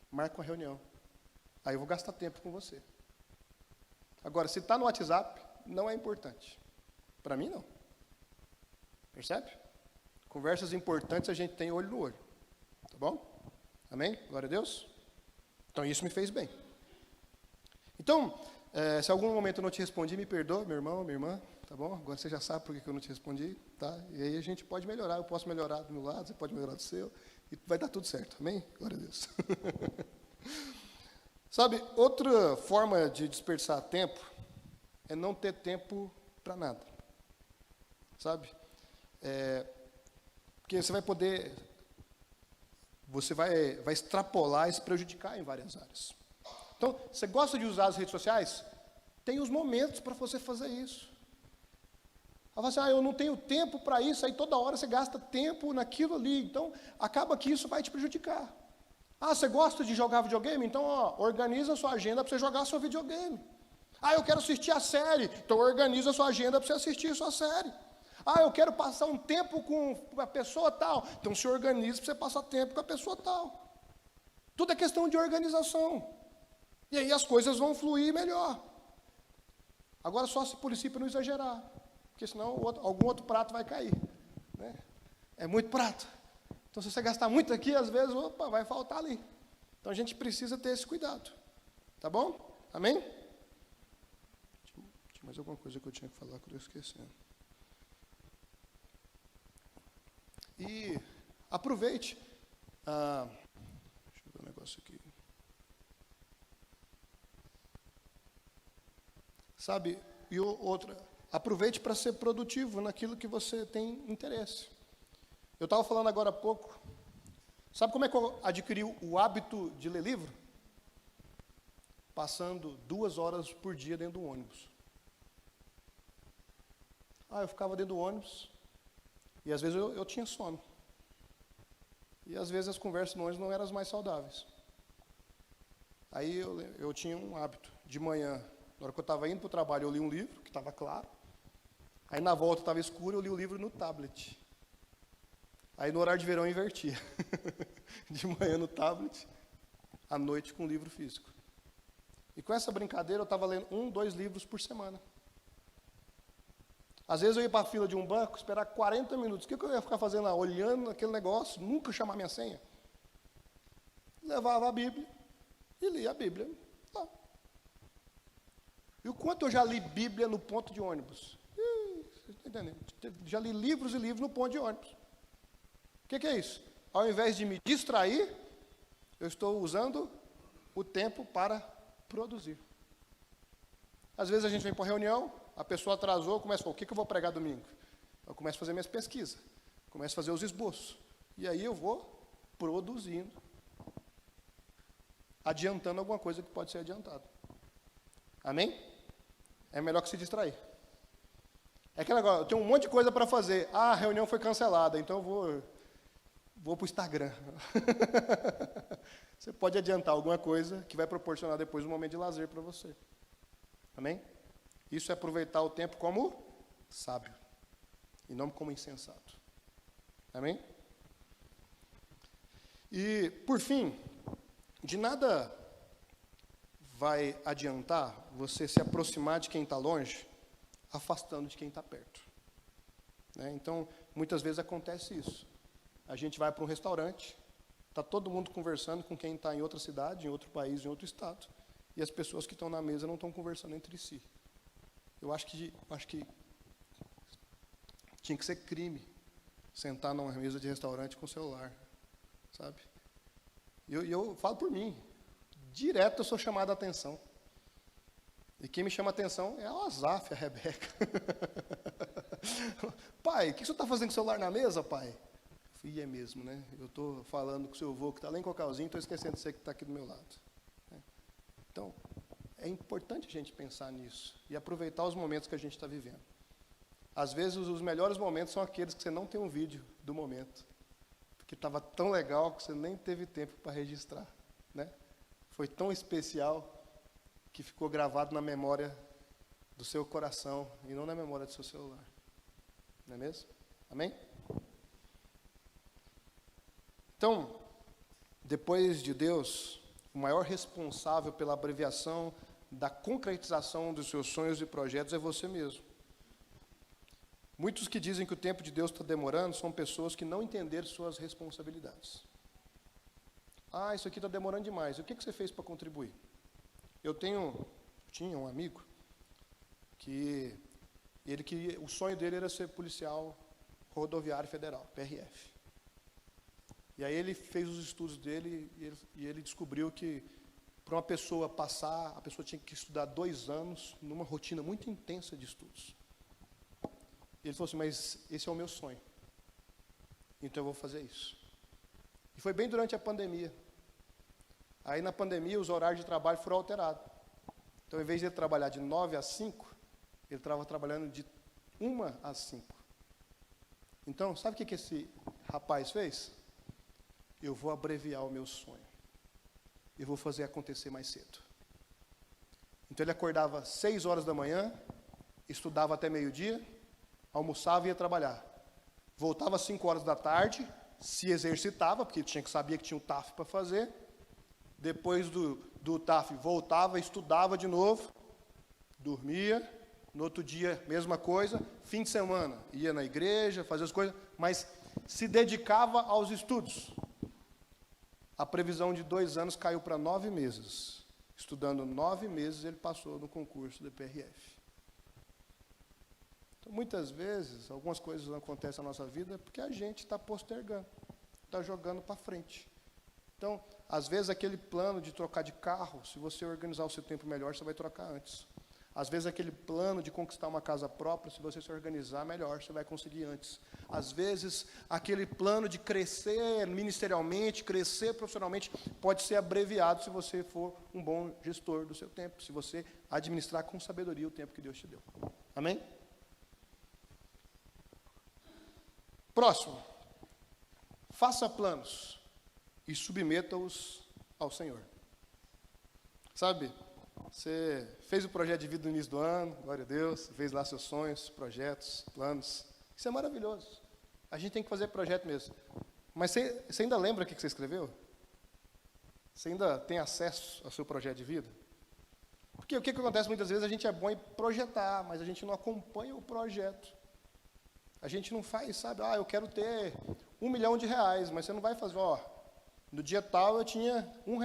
Marca uma reunião. Aí eu vou gastar tempo com você. Agora, se está no WhatsApp, não é importante. Para mim, não. Percebe? Conversas importantes a gente tem olho no olho. Tá bom? Amém? Glória a Deus. Então, isso me fez bem. Então, se algum momento eu não te respondi, me perdoa, meu irmão, minha irmã. tá bom? Agora você já sabe por que eu não te respondi, tá? E aí a gente pode melhorar, eu posso melhorar do meu lado, você pode melhorar do seu, e vai dar tudo certo, amém? Glória a Deus. Sabe, outra forma de dispersar tempo é não ter tempo para nada, sabe? Porque você vai extrapolar e se prejudicar em várias áreas. Então, você gosta de usar as redes sociais? Tem os momentos para você fazer isso. Aí você, eu não tenho tempo para isso, aí toda hora você gasta tempo naquilo ali, então acaba que isso vai te prejudicar. Você gosta de jogar videogame? Então, organiza a sua agenda para você jogar seu videogame. Eu quero assistir a série, então organiza a sua agenda para você assistir a sua série. Eu quero passar um tempo com a pessoa tal, então se organiza para você passar tempo com a pessoa tal. Tudo é questão de organização. E aí as coisas vão fluir melhor. Agora só se policie para não exagerar, porque senão algum outro prato vai cair, né? É muito prato. Então se você gastar muito aqui, às vezes, vai faltar ali. Então a gente precisa ter esse cuidado. Tá bom? Amém? Tinha mais alguma coisa que eu tinha que falar que eu estou esquecendo. E aproveite. Deixa eu ver um negócio aqui. Sabe, e outra, aproveite para ser produtivo naquilo que você tem interesse. Eu estava falando agora há pouco, sabe como é que eu adquiri o hábito de ler livro? Passando 2 horas por dia dentro do ônibus. Eu ficava dentro do ônibus, e às vezes eu tinha sono. E às vezes as conversas no ônibus não eram as mais saudáveis. Aí eu tinha um hábito, de manhã, na hora que eu estava indo para o trabalho, eu li um livro, que estava claro. Aí na volta estava escuro, eu li o livro no tablet. Aí no horário de verão eu invertia. De manhã no tablet, à noite com o livro físico. E com essa brincadeira eu estava lendo 1, 2 livros por semana. Às vezes eu ia para a fila de um banco, esperar 40 minutos. O que eu ia ficar fazendo lá? Olhando aquele negócio, nunca chamar minha senha. Levava a Bíblia e lia a Bíblia. E o quanto eu já li Bíblia no ponto de ônibus? Vocês estão entendendo? Já li livros e livros no ponto de ônibus. O que é isso? Ao invés de me distrair, eu estou usando o tempo para produzir. Às vezes a gente vem para uma reunião, a pessoa atrasou, começa a falar, o que eu vou pregar domingo? Eu começo a fazer minhas pesquisas, começo a fazer os esboços. E aí eu vou produzindo, adiantando alguma coisa que pode ser adiantada. Amém? É melhor que se distrair. É aquele negócio, eu tenho um monte de coisa para fazer. A reunião foi cancelada, então eu vou para o Instagram. Você pode adiantar alguma coisa que vai proporcionar depois um momento de lazer para você. Amém? Isso é aproveitar o tempo como sábio, e não como insensato. Amém? E, por fim, de nada vai adiantar você se aproximar de quem está longe, afastando de quem está perto. Então, muitas vezes acontece isso. A gente vai para um restaurante, está todo mundo conversando com quem está em outra cidade, em outro país, em outro estado, e as pessoas que estão na mesa não estão conversando entre si. Eu acho que tinha que ser crime sentar numa mesa de restaurante com celular, sabe? E eu falo por mim, direto eu sou chamado a atenção. E quem me chama a atenção é o Azaf, a Rebeca. Pai, o que você está fazendo com o celular na mesa, pai? E é mesmo, né? Eu estou falando com o seu avô que está lá em Cocalzinho, estou esquecendo de você que está aqui do meu lado. Então, é importante a gente pensar nisso e aproveitar os momentos que a gente está vivendo. Às vezes, os melhores momentos são aqueles que você não tem um vídeo do momento, porque estava tão legal que você nem teve tempo para registrar, né? Foi tão especial que ficou gravado na memória do seu coração e não na memória do seu celular. Não é mesmo? Amém? Então, depois de Deus, o maior responsável pela abreviação da concretização dos seus sonhos e projetos é você mesmo. Muitos que dizem que o tempo de Deus está demorando são pessoas que não entenderam suas responsabilidades. Isso aqui está demorando demais. O que você fez para contribuir? Eu tinha um amigo que O sonho dele era ser policial rodoviário federal, PRF. E aí ele fez os estudos dele e ele descobriu que para uma pessoa passar, a pessoa tinha que estudar 2 anos numa rotina muito intensa de estudos. E ele falou assim, mas esse é o meu sonho. Então eu vou fazer isso. E foi bem durante a pandemia. Aí na pandemia os horários de trabalho foram alterados. Então, em vez de ele trabalhar de 9 às 5, ele estava trabalhando de 1 às 5. Então, sabe o que esse rapaz fez? Eu vou abreviar o meu sonho. Eu vou fazer acontecer mais cedo. Então, ele acordava 6 horas da manhã, estudava até meio-dia, almoçava e ia trabalhar. Voltava às 5 horas da tarde, se exercitava, porque sabia que tinha um TAF para fazer. Depois do TAF, voltava, estudava de novo, dormia. No outro dia, mesma coisa. Fim de semana, ia na igreja, fazia as coisas, mas se dedicava aos estudos. A previsão de 2 anos caiu para 9 meses. Estudando 9 meses, ele passou no concurso do PRF. Então, muitas vezes, algumas coisas não acontecem na nossa vida porque a gente está postergando, está jogando para frente. Então, às vezes, aquele plano de trocar de carro, se você organizar o seu tempo melhor, você vai trocar antes. Às vezes, aquele plano de conquistar uma casa própria, se você se organizar melhor, você vai conseguir antes. Às vezes, aquele plano de crescer ministerialmente, crescer profissionalmente, pode ser abreviado se você for um bom gestor do seu tempo, se você administrar com sabedoria o tempo que Deus te deu. Amém? Próximo. Faça planos e submeta-os ao Senhor. Sabe, você fez o projeto de vida no início do ano, glória a Deus, fez lá seus sonhos, projetos, planos. Isso é maravilhoso. A gente tem que fazer projeto mesmo. Mas você ainda lembra o que você escreveu? Você ainda tem acesso ao seu projeto de vida? Porque o que acontece muitas vezes, a gente é bom em projetar, mas a gente não acompanha o projeto. A gente não faz, sabe, eu quero ter R$1 milhão, mas você não vai fazer, no dia tal eu tinha R$1.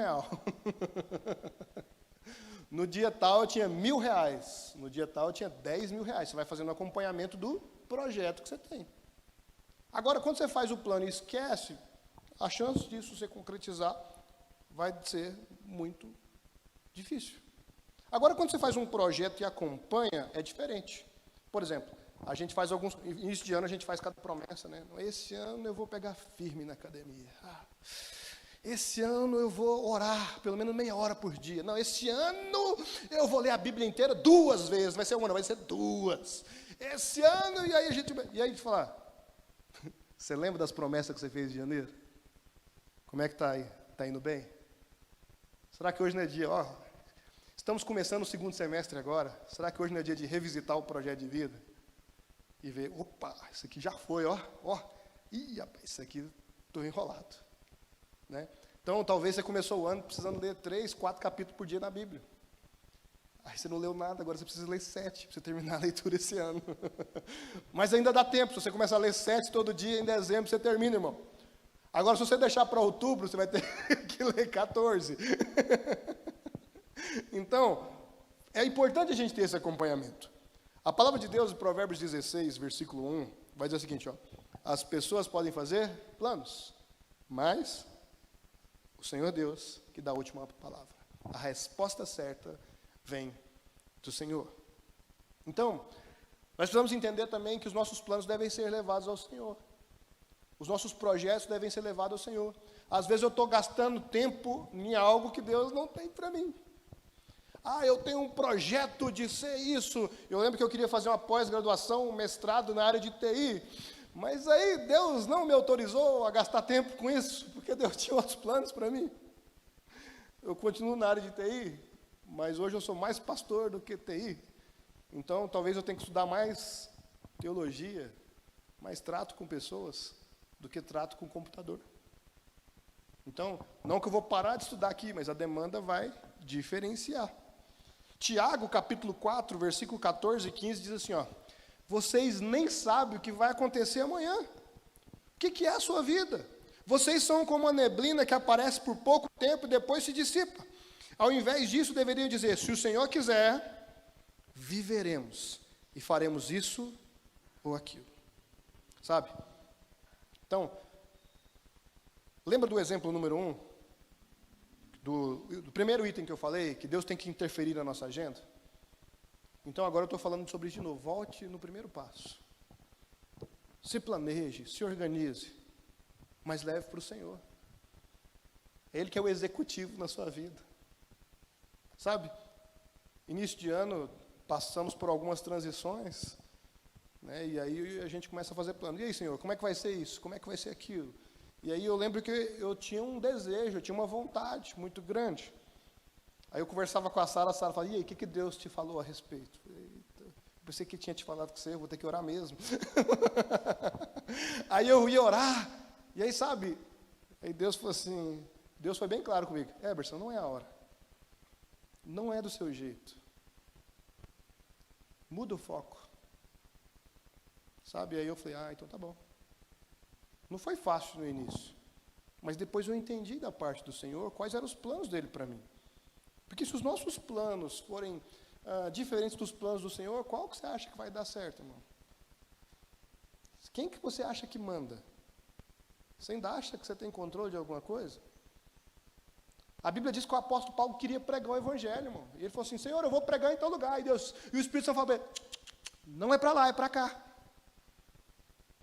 No dia tal eu tinha R$1.000. No dia tal eu tinha R$10.000. Você vai fazendo acompanhamento do projeto que você tem. Agora, quando você faz o plano e esquece, a chance disso você concretizar vai ser muito difícil. Agora, quando você faz um projeto e acompanha, é diferente. Por exemplo, a gente faz início de ano a gente faz cada promessa, né? Esse ano eu vou pegar firme na academia. Esse ano eu vou orar pelo menos meia hora por dia. Não, esse ano eu vou ler a Bíblia inteira 2 vezes. Vai ser uma, não, vai ser 2. Esse ano, e aí a gente fala, você lembra das promessas que você fez em janeiro? Como é que está aí? Está indo bem? Será que hoje não é dia, estamos começando o 2º semestre agora, será que hoje não é dia de revisitar o projeto de vida? E ver, isso aqui já foi, ih, rapaz, isso aqui estou enrolado. Né? Então, talvez você começou o ano precisando ler 3, 4 capítulos por dia na Bíblia. Aí você não leu nada, agora você precisa ler 7 para você terminar a leitura esse ano. Mas ainda dá tempo, se você começar a ler 7 todo dia, em dezembro você termina, irmão. Agora, se você deixar para outubro, você vai ter que ler 14. Então, é importante a gente ter esse acompanhamento. A palavra de Deus, em Provérbios 16, versículo 1, vai dizer o seguinte, as pessoas podem fazer planos, mas o Senhor Deus que dá a última palavra. A resposta certa vem do Senhor. Então, nós precisamos entender também que os nossos planos devem ser levados ao Senhor. Os nossos projetos devem ser levados ao Senhor. Às vezes eu estou gastando tempo em algo que Deus não tem para mim. Eu tenho um projeto de ser isso. Eu lembro que eu queria fazer uma pós-graduação, um mestrado na área de TI. Mas aí Deus não me autorizou a gastar tempo com isso, porque Deus tinha outros planos para mim. Eu continuo na área de TI, mas hoje eu sou mais pastor do que TI. Então, talvez eu tenha que estudar mais teologia, mais trato com pessoas, do que trato com computador. Então, não que eu vou parar de estudar aqui, mas a demanda vai diferenciar. Tiago, capítulo 4, versículo 14 e 15, diz assim, vocês nem sabem o que vai acontecer amanhã. O que é a sua vida? Vocês são como a neblina que aparece por pouco tempo e depois se dissipa. Ao invés disso, deveriam dizer, se o Senhor quiser, viveremos e faremos isso ou aquilo. Sabe? Então, lembra do exemplo número 1? Do primeiro item que eu falei, que Deus tem que interferir na nossa agenda? Então agora eu estou falando sobre isso de novo. Volte no primeiro passo. Se planeje, se organize, mas leve para o Senhor. É Ele que é o executivo na sua vida. Sabe? Início de ano, passamos por algumas transições, né? E aí a gente começa a fazer plano. E aí, Senhor, como é que vai ser isso? Como é que vai ser aquilo? E aí eu lembro que eu tinha um desejo, eu tinha uma vontade muito grande. Aí eu conversava com a Sara falava, e aí, o que Deus te falou a respeito? Eu pensei que tinha te falado com você, eu vou ter que orar mesmo. Aí eu ia orar, e aí, sabe, aí Deus falou assim, Deus foi bem claro comigo, Eberson, não é a hora. Não é do seu jeito. Muda o foco. Sabe, aí eu falei, então tá bom. Não foi fácil no início, mas depois eu entendi da parte do Senhor quais eram os planos dele para mim. Porque se os nossos planos forem diferentes dos planos do Senhor, qual que você acha que vai dar certo, irmão? Quem que você acha que manda? Você ainda acha que você tem controle de alguma coisa? A Bíblia diz que o apóstolo Paulo queria pregar o evangelho, irmão. E ele falou assim, Senhor, eu vou pregar em tal lugar. E o Espírito Santo falou, não é para lá, é para cá.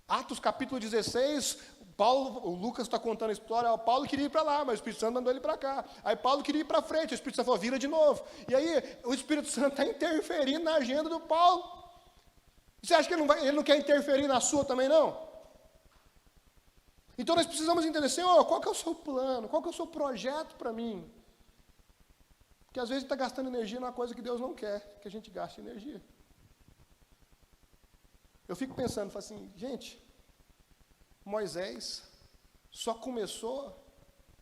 Atos capítulo 16, o Lucas está contando a história, Paulo queria ir para lá, mas o Espírito Santo mandou ele para cá. Aí Paulo queria ir para frente, o Espírito Santo falou, vira de novo. E aí o Espírito Santo está interferindo na agenda do Paulo. Você acha que ele não quer interferir na sua também, não? Então nós precisamos entender, Senhor, qual que é o seu plano? Qual que é o seu projeto para mim? Porque às vezes está gastando energia numa coisa que Deus não quer que a gente gaste energia. Eu fico pensando, falo assim, gente, Moisés só começou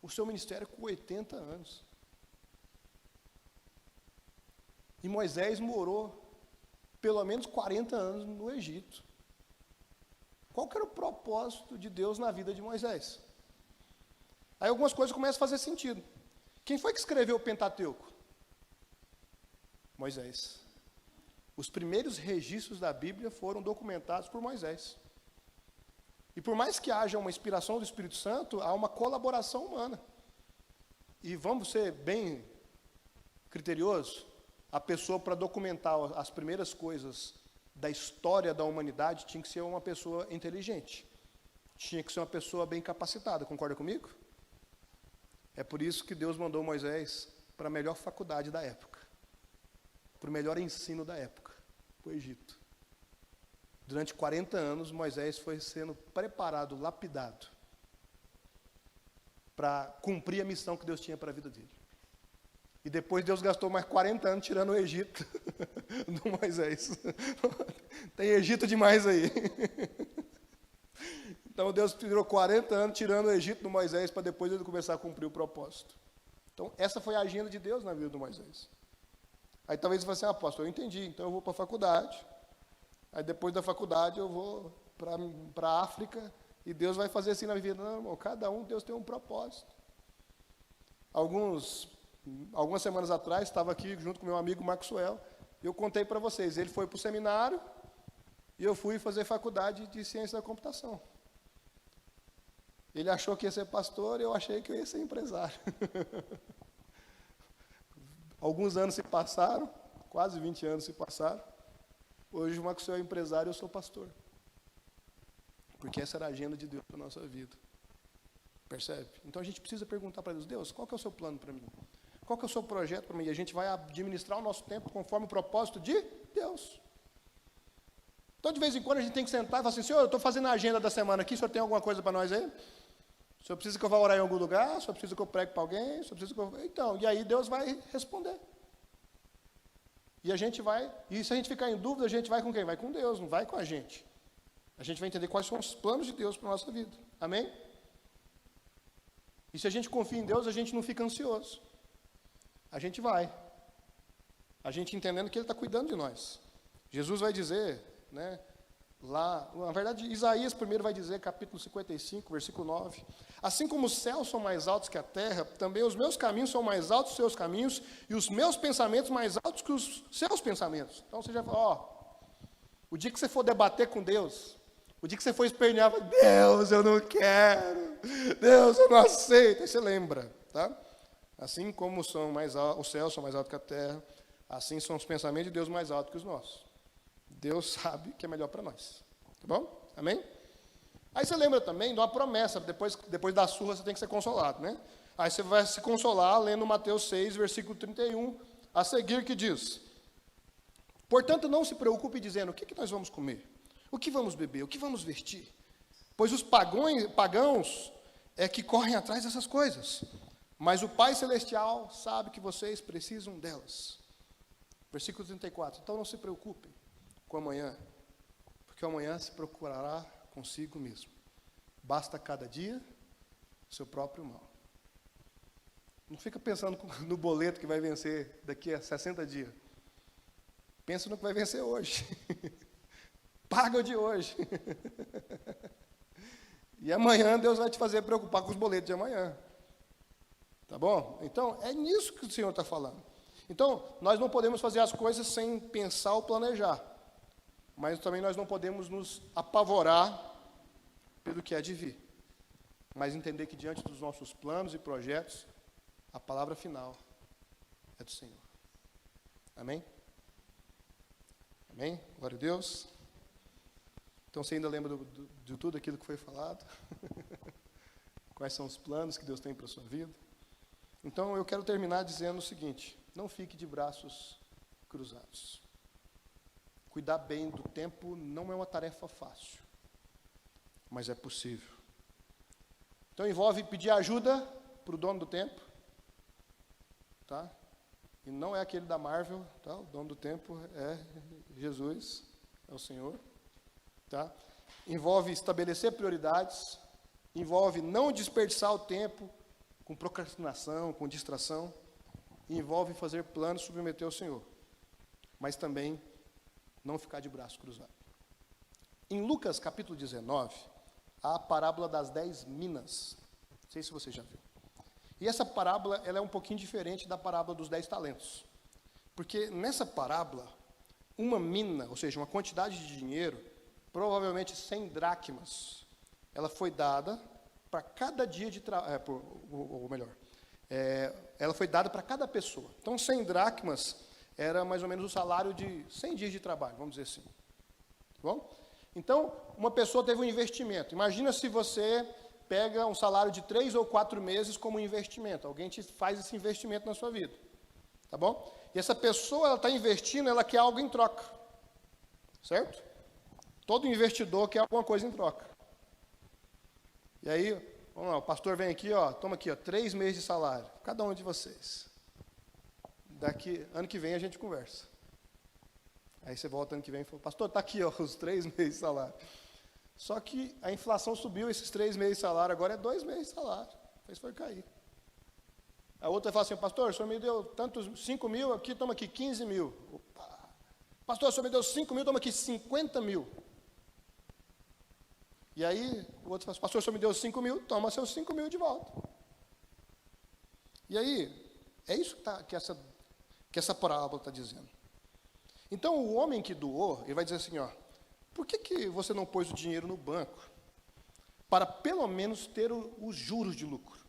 o seu ministério com 80 anos. E Moisés morou pelo menos 40 anos no Egito. Qual que era o propósito de Deus na vida de Moisés? Aí algumas coisas começam a fazer sentido. Quem foi que escreveu o Pentateuco? Moisés. Os primeiros registros da Bíblia foram documentados por Moisés. E por mais que haja uma inspiração do Espírito Santo, há uma colaboração humana. E vamos ser bem criteriosos, a pessoa para documentar as primeiras coisas da história da humanidade tinha que ser uma pessoa inteligente. Tinha que ser uma pessoa bem capacitada, concorda comigo? É por isso que Deus mandou Moisés para a melhor faculdade da época, para o melhor ensino da época, para o Egito. Durante 40 anos, Moisés foi sendo preparado, lapidado, para cumprir a missão que Deus tinha para a vida dele. E depois Deus gastou mais 40 anos tirando o Egito do Moisés. Tem Egito demais aí. Então Deus tirou 40 anos tirando o Egito do Moisés para depois ele começar a cumprir o propósito. Então essa foi a agenda de Deus na vida do Moisés. Aí talvez você fale assim, apóstolo, eu entendi, então eu vou para a faculdade. Aí depois da faculdade eu vou para a África e Deus vai fazer assim na vida. Não, irmão, cada um, Deus tem um propósito. Algumas semanas atrás, estava aqui junto com meu amigo Maxwell, e eu contei para vocês, ele foi para o seminário, e eu fui fazer faculdade de ciência da computação. Ele achou que ia ser pastor, e eu achei que eu ia ser empresário. Alguns anos se passaram, quase 20 anos se passaram, hoje o Maxwell é empresário e eu sou pastor. Porque essa era a agenda de Deus para a nossa vida. Percebe? Então a gente precisa perguntar para Deus, Deus, qual que é o seu plano para mim? Qual que é o seu projeto para mim? E a gente vai administrar o nosso tempo conforme o propósito de Deus. Então, de vez em quando, a gente tem que sentar e falar assim, Senhor, eu estou fazendo a agenda da semana aqui, o senhor tem alguma coisa para nós aí? O senhor precisa que eu vá orar em algum lugar? O senhor precisa que eu pregue para alguém? O senhor precisa que eu... Então, e aí Deus vai responder. E a gente vai... E se a gente ficar em dúvida, a gente vai com quem? Vai com Deus, não vai com a gente. A gente vai entender quais são os planos de Deus para a nossa vida. Amém? E se a gente confia em Deus, a gente não fica ansioso. A gente vai. A gente entendendo que Ele está cuidando de nós. Jesus vai dizer, né, lá, na verdade, Isaías primeiro vai dizer, capítulo 55, versículo 9, assim como os céus são mais altos que a terra, também os meus caminhos são mais altos que os seus caminhos, e os meus pensamentos mais altos que os seus pensamentos. Então você já fala, O dia que você for debater com Deus, o dia que você for espernear, Deus, eu não quero, Deus, eu não aceito. Aí você lembra, tá? Assim como são mais os céus são mais altos que a terra, assim são os pensamentos de Deus mais altos que os nossos. Deus sabe o que é melhor para nós. Tá bom? Amém? Aí você lembra também de uma promessa, depois da surra você tem que ser consolado, né? Aí você vai se consolar lendo Mateus 6, versículo 31, a seguir, que diz: portanto, não se preocupe dizendo, o que nós vamos comer? O que vamos beber? O que vamos vestir? Pois os pagãos é que correm atrás dessas coisas, mas o Pai Celestial sabe que vocês precisam delas. Versículo 34, então não se preocupem com amanhã, porque amanhã se procurará consigo mesmo. Basta cada dia o seu próprio mal. Não fica pensando no boleto que vai vencer daqui a 60 dias. Pensa no que vai vencer hoje. Paga o de hoje. E amanhã Deus vai te fazer preocupar com os boletos de amanhã. Tá bom? Então, é nisso que o Senhor está falando. Então, nós não podemos fazer as coisas sem pensar ou planejar. Mas também nós não podemos nos apavorar pelo que é de vir. Mas entender que diante dos nossos planos e projetos, a palavra final é do Senhor. Amém? Amém? Glória a Deus. Então você ainda lembra de tudo aquilo que foi falado? Quais são os planos que Deus tem para a sua vida? Então eu quero terminar dizendo o seguinte: não fique de braços cruzados. Cuidar bem do tempo não é uma tarefa fácil, mas é possível. Então envolve pedir ajuda para o dono do tempo, tá? E não é aquele da Marvel, tá? O dono do tempo é Jesus, é o Senhor, tá? Envolve estabelecer prioridades, envolve não desperdiçar o tempo com procrastinação, com distração, envolve fazer planos, submeter ao Senhor, mas também não ficar de braço cruzado. Em Lucas capítulo 19, há a parábola das 10 minas. Não sei se você já viu. E essa parábola ela é um pouquinho diferente da parábola dos 10 talentos. Porque nessa parábola, uma mina, ou seja, uma quantidade de dinheiro, provavelmente 100 dracmas, ela foi dada para cada dia de trabalho, ela foi dada para cada pessoa. Então, 100 dracmas era mais ou menos o salário de 100 dias de trabalho, vamos dizer assim. Tá bom? Então, uma pessoa teve um investimento. Imagina se você pega um salário de 3 ou 4 meses como investimento. Alguém te faz esse investimento na sua vida. Tá bom? E essa pessoa, ela está investindo, ela quer algo em troca. Certo? Todo investidor quer alguma coisa em troca. E aí, vamos lá, o pastor vem aqui, ó, toma aqui, ó, 3 meses de salário, cada um de vocês. Ano que vem a gente conversa. Aí você volta ano que vem e fala, pastor, está aqui, ó, os 3 meses de salário. Só que a inflação subiu, esses 3 meses de salário, agora é 2 meses de salário. Fez foi cair. A outra fala assim, pastor, o senhor me deu tantos 5 mil, aqui, toma aqui 15 mil. Opa. Pastor, o senhor me deu 5 mil, toma aqui 50 mil. E aí, o outro fala, pastor, o senhor me deu 5 mil, toma seus 5 mil de volta. E aí, é isso que essa parábola está dizendo. Então, o homem que doou, ele vai dizer assim, ó, por que você não pôs o dinheiro no banco? Para pelo menos ter os juros de lucro.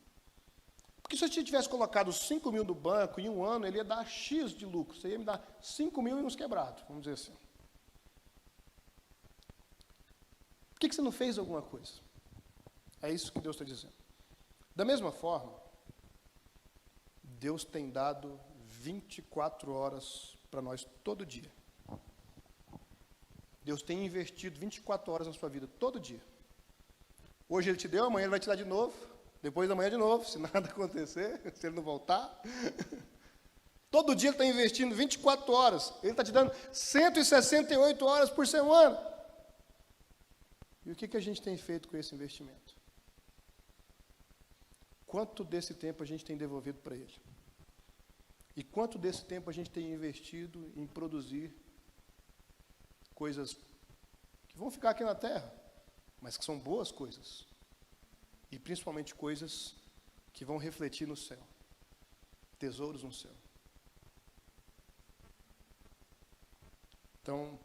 Porque se você tivesse colocado 5 mil no banco, em um ano, ele ia dar X de lucro. Você ia me dar 5 mil e uns quebrados, vamos dizer assim. Por que você não fez alguma coisa? É isso que Deus está dizendo. Da mesma forma, Deus tem dado 24 horas para nós todo dia. Deus tem investido 24 horas na sua vida, todo dia. Hoje Ele te deu, amanhã Ele vai te dar de novo, depois da manhã de novo, se nada acontecer, se Ele não voltar. Todo dia Ele está investindo 24 horas, Ele está te dando 168 horas por semana. E o que a gente tem feito com esse investimento? Quanto desse tempo a gente tem devolvido para Ele? E quanto desse tempo a gente tem investido em produzir coisas que vão ficar aqui na terra, mas que são boas coisas. E principalmente coisas que vão refletir no céu. Tesouros no céu. Então,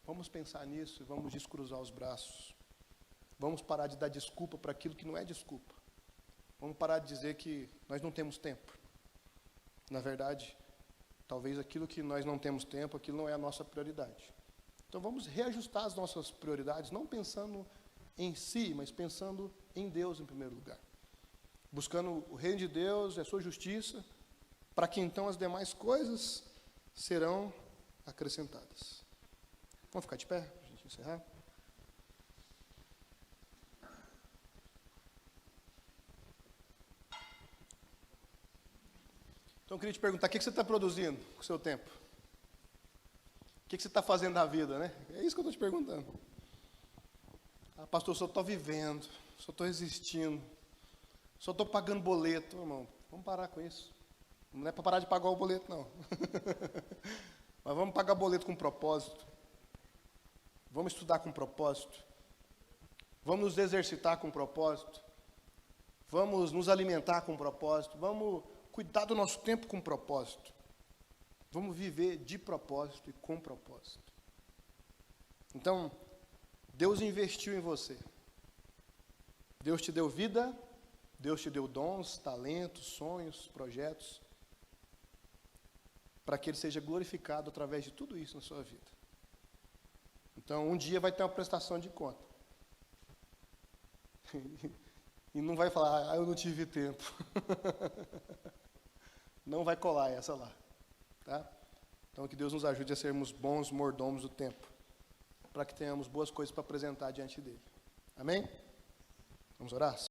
Vamos pensar nisso e vamos descruzar os braços. Vamos parar de dar desculpa para aquilo que não é desculpa. Vamos parar de dizer que nós não temos tempo. Na verdade, talvez aquilo que nós não temos tempo, aquilo não é a nossa prioridade. Então vamos reajustar as nossas prioridades, não pensando em si, mas pensando em Deus em primeiro lugar. Buscando o reino de Deus e a sua justiça, para que então as demais coisas serão acrescentadas. Vamos ficar de pé para a gente encerrar? Então eu queria te perguntar, o que você está produzindo com o seu tempo? O que você está fazendo da vida, né? É isso que eu estou te perguntando. Ah, pastor, eu só estou vivendo, só estou existindo, só estou pagando boleto, irmão. Vamos parar com isso. Não é para parar de pagar o boleto, não. Mas vamos pagar boleto com propósito. Vamos estudar com propósito. Vamos nos exercitar com propósito. Vamos nos alimentar com propósito. Vamos cuidar do nosso tempo com propósito. Vamos viver de propósito e com propósito. Então, Deus investiu em você. Deus te deu vida, Deus te deu dons, talentos, sonhos, projetos, para que Ele seja glorificado através de tudo isso na sua vida. Então, um dia vai ter uma prestação de conta. E não vai falar, eu não tive tempo. Não vai colar essa lá. Tá? Então, que Deus nos ajude a sermos bons mordomos do tempo, para que tenhamos boas coisas para apresentar diante dEle. Amém? Vamos orar?